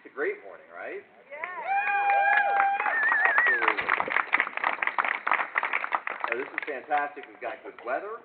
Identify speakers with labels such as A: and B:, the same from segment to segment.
A: It's a great morning, right? This is fantastic. We've got good weather.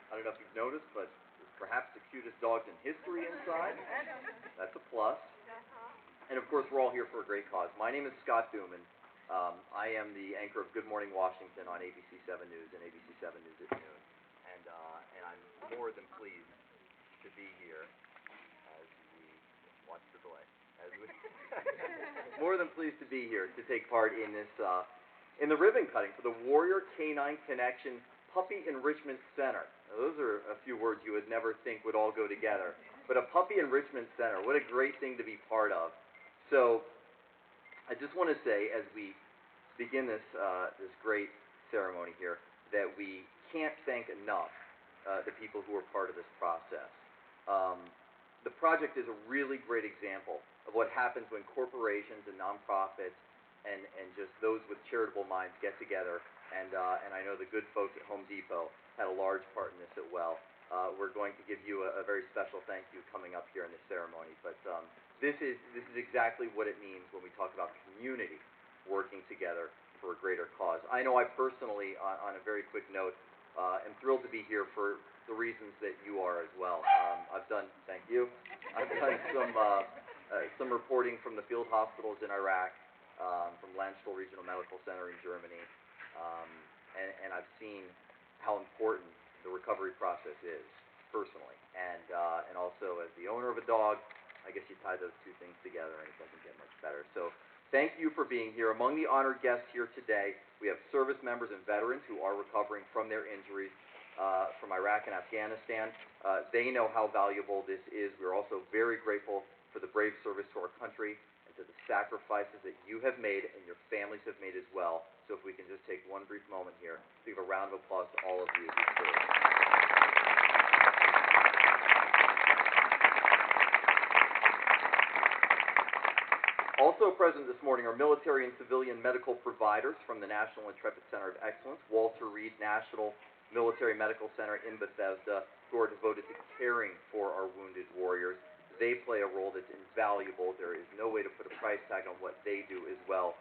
A: I don't know if you've noticed, but there's perhaps the cutest dogs in history inside. That's a plus. And of course, we're all here for a great cause. My name is Scott Duman. I am the anchor of Good Morning Washington on ABC 7 News and ABC 7 News at noon. And I'm more than pleased to be here as we watch the delay. More than pleased to be here to take part in this in the ribbon cutting for the Warrior Canine Connection Puppy Enrichment Center. Now, those are a few words you would never think would all go together. But a Puppy Enrichment Center, what a great thing to be part of. So I just want to say, as we begin this this great ceremony here, that we can't thank enough the people who are part of this process. The project is a really great example of what happens when corporations and nonprofits and just those with charitable minds get together. And I know the good folks at Home Depot had a large part in this as well. We're going to give you a very special thank you coming up here in this ceremony. But this is exactly what it means when we talk about community working together for a greater cause. I know I personally, on a very quick note, am thrilled to be here for the reasons that you are as well. I've done, thank you, I've done some reporting from the field hospitals in Iraq, from Landstuhl Regional Medical Center in Germany, and I've seen how important the recovery process is, personally. And also as the owner of a dog, I guess you tie those two things together and it doesn't get much better. So thank you for being here. Among the honored guests here today, we have service members and veterans who are recovering from their injuries from Iraq and Afghanistan. They know how valuable this is. We're also very grateful for the brave service to our country and to the sacrifices that you have made and your families have made as well. So if we can just take one brief moment here to give a round of applause to all of you who served. Also present this morning are military and civilian medical providers from the National Enrichment Center of Excellence, Walter Reed National Military Medical Center in Bethesda, who are devoted to caring for our wounded warriors. They play a role that's invaluable. There is no way to put a price tag on what they do as well.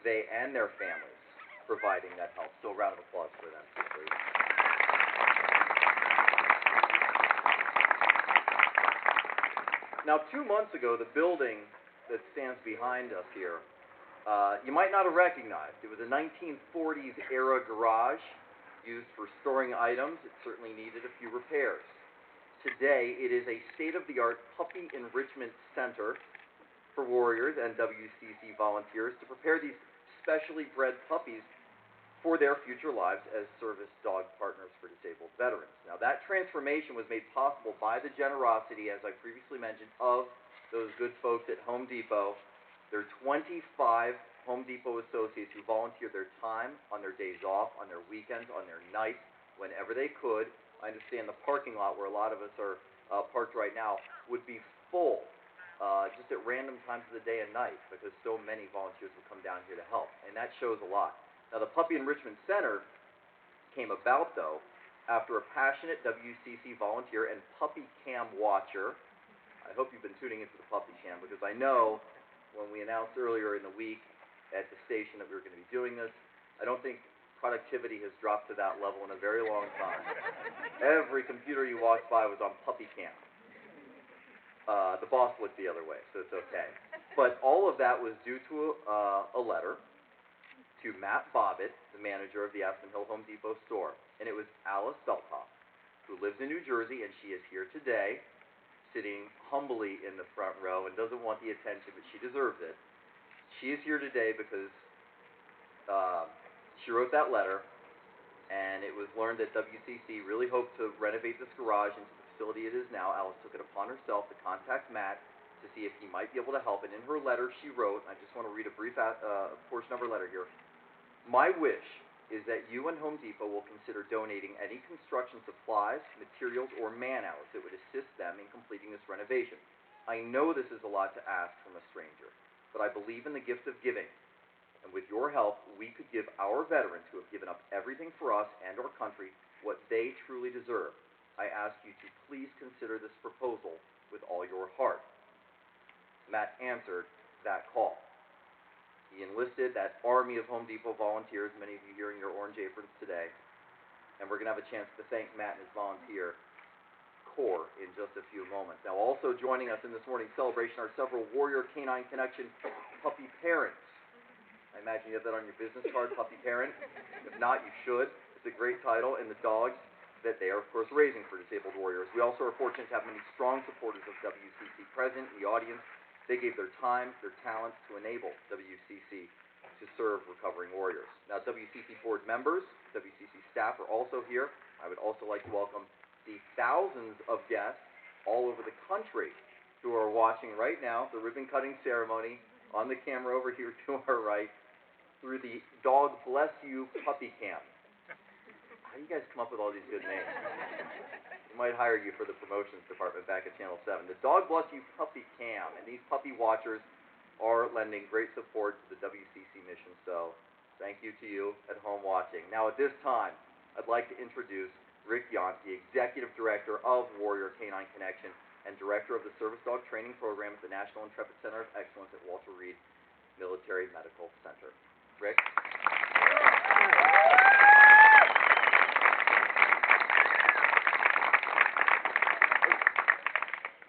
A: They and their families providing that help. So a round of applause for them, please. Now, 2 months ago, the building that stands behind us here, you might not have recognized. It was a 1940s era garage used for storing items. It certainly needed a few repairs. Today, it is a state-of-the-art puppy enrichment center for warriors and WCC volunteers to prepare these specially bred puppies for their future lives as service dog partners for disabled veterans. Now, that transformation was made possible by the generosity, as I previously mentioned, of those good folks at Home Depot. There are 25 Home Depot associates who volunteer their time on their days off, on their weekends, on their nights, whenever they could. I understand the parking lot where a lot of us are parked right now would be full just at random times of the day and night because so many volunteers would come down here to help, and that shows a lot. Now, the Puppy Enrichment Center came about, though, after a passionate WCC volunteer and puppy cam watcher. I hope you've been tuning into the puppy cam because I know when we announced earlier in the week at the station that we were going to be doing this, I don't think productivity has dropped to that level in a very long time. Every computer you walked by was on puppy cam. The boss looked the other way, so it's okay. But all of that was due to a letter to Matt Bobbitt, the manager of the Aspen Hill Home Depot store. And it was Alice Beltoff, who lives in New Jersey, and she is here today, sitting humbly in the front row and doesn't want the attention, but she deserves it. She is here today because she wrote that letter, and it was learned that WCC really hoped to renovate this garage into the facility it is now. Alice took it upon herself to contact Matt to see if he might be able to help. And in her letter, she wrote, and I just want to read a brief portion of her letter here. My wish is that you and Home Depot will consider donating any construction supplies, materials, or man-hours that would assist them in completing this renovation. I know this is a lot to ask from a stranger, but I believe in the gift of giving. And with your help, we could give our veterans who have given up everything for us and our country what they truly deserve. I ask you to please consider this proposal with all your heart. Matt answered, that call. He enlisted that army of Home Depot volunteers, many of you here in your orange aprons today, and we're going to have a chance to thank Matt and his volunteer corps in just a few moments. Now, also joining us in this morning's celebration are several Warrior Canine Connection puppy parents. I imagine you have that on your business card, puppy parent. If not, you should. It's a great title, and the dogs that they are, of course, raising for disabled warriors. We also are fortunate to have many strong supporters of WCC present in the audience. They gave their time, their talents to enable WCC to serve recovering warriors. Now, WCC board members, WCC staff are also here. I would also like to welcome the thousands of guests all over the country who are watching right now the ribbon cutting ceremony on the camera over here to our right through the Dog Bless You Puppy Cam. How do you guys come up with all these good names? We might hire you for the promotions department back at Channel 7. The Dog Bless You Puppy Cam, and these puppy watchers are lending great support to the WCC mission, so thank you to you at home watching. Now at this time, I'd like to introduce Rick Yont, the Executive Director of Warrior Canine Connection and Director of the Service Dog Training Program at the National Intrepid Center of Excellence at Walter Reed Military Medical Center. Rick?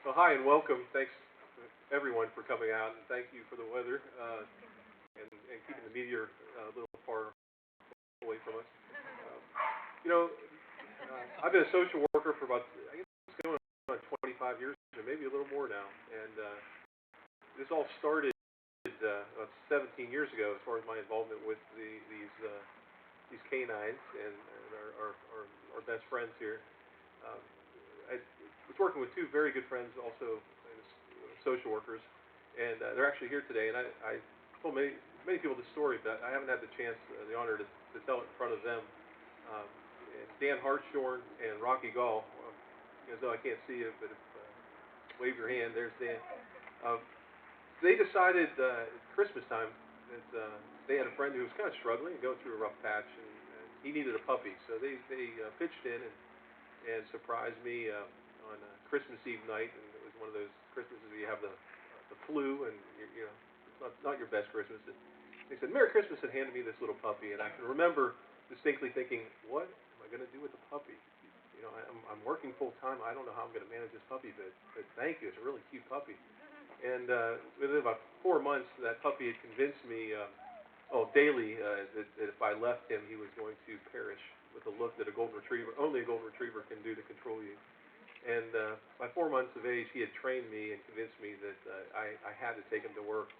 B: Well, hi and welcome. Thanks everyone for coming out, and thank you for the weather and keeping the meteor a little far away from us. I've been a social worker for about, I guess it's going on 25 years, or maybe a little more now, and this all started about 17 years ago as far as my involvement with these canines and our best friends here. I was working with two very good friends, also social workers, and they're actually here today. And I told many people this story, but I haven't had the chance, the honor to tell it in front of them. It's Dan Hartshorn and Rocky Gall. You guys know I can't see you, but wave your hand. There's Dan. They decided at Christmas time that they had a friend who was kind of struggling and going through a rough patch, and he needed a puppy. So they pitched in and surprised me on Christmas Eve night, and it was one of those Christmases where you have the flu, and it's not your best Christmas. And they said, "Merry Christmas," and handed me this little puppy, and I can remember distinctly thinking, "What am I going to do with the puppy? I'm working full time. I don't know how I'm going to manage this puppy, but thank you. It's a really cute puppy." And within about 4 months, that puppy had convinced me, daily, that if I left him, he was going to perish with the look that only a golden retriever can do to control you. And by 4 months of age, he had trained me and convinced me that I had to take him to work.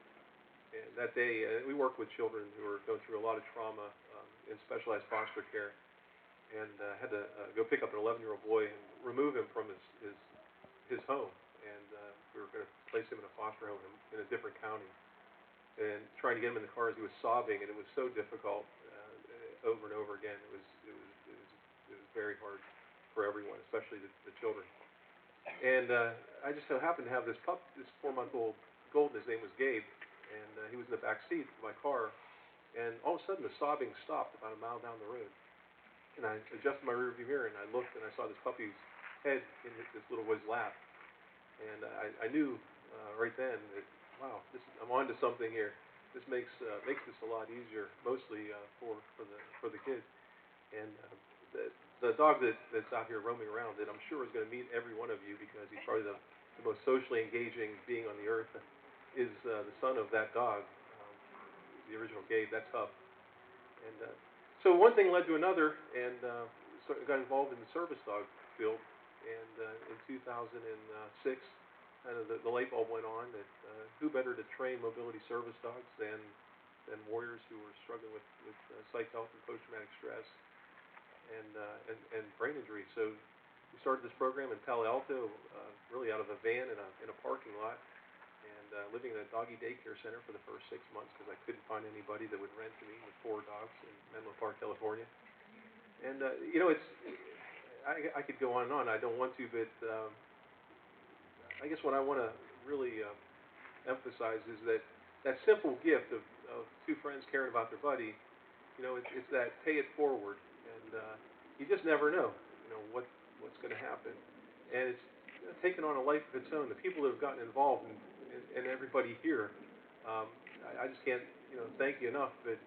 B: And that day, we work with children who are going through a lot of trauma in specialized foster care, and had to go pick up an 11-year-old boy and remove him from his home. And we were going to place him in a foster home in a different county. And trying to get him in the car as he was sobbing, and it was so difficult over and over again. It was very hard for everyone, especially the children. And I just so happened to have this 4-month-old golden. His name was Gabe, and he was in the back seat of my car. And all of a sudden, the sobbing stopped about a mile down the road. And I adjusted my rearview mirror, and I looked, and I saw this puppy's head in this little boy's lap. And I knew right then that, wow, I'm onto something here. This makes this a lot easier, mostly for the kids. And the dog that's out here roaming around, that I'm sure is going to meet every one of you because he's probably the most socially engaging being on the earth, is the son of that dog, the original Gabe. That's Huff. And so one thing led to another, and so I got involved in the service dog field. And in 2006, kind of the light bulb went on that who better to train mobility service dogs than warriors who were struggling with psych health and post-traumatic stress and brain injury. So we started this program in Palo Alto, really out of a van in a parking lot, and living in a doggy daycare center for the first 6 months because I couldn't find anybody that would rent to me with 4 dogs in Menlo Park, California. And I could go on and on. I don't want to, but I guess what I want to really emphasize is that simple gift of two friends caring about their buddy. It's that pay it forward, and you just never know, what's going to happen. And it's taken on a life of its own. The people that have gotten involved, and everybody here, I just can't, thank you enough. It's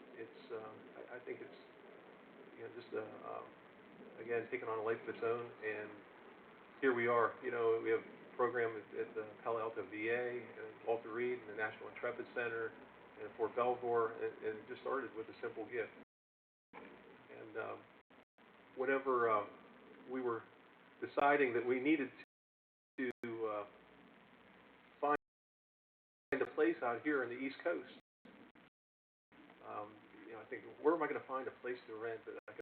B: I think it's, just again, taking on a life of its own, and here we are. We have a program at the Palo Alto VA, and Walter Reed, and the National Intrepid Center, and Fort Belvoir, and it just started with a simple gift. And whenever we were deciding that we needed to find a place out here on the East Coast, I think, where am I going to find a place to rent that I can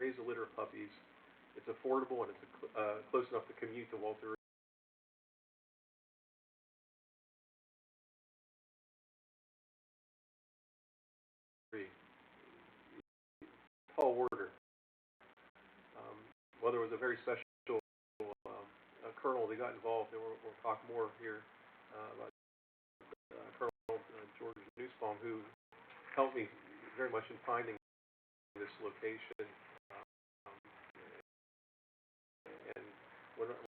B: raise a litter of puppies? It's affordable, and it's close enough to commute to Walter Reed. Tall order. Well, there was a very special colonel that got involved, and we'll talk more here about Colonel George Nussbaum, who helped me very much in finding this location. And when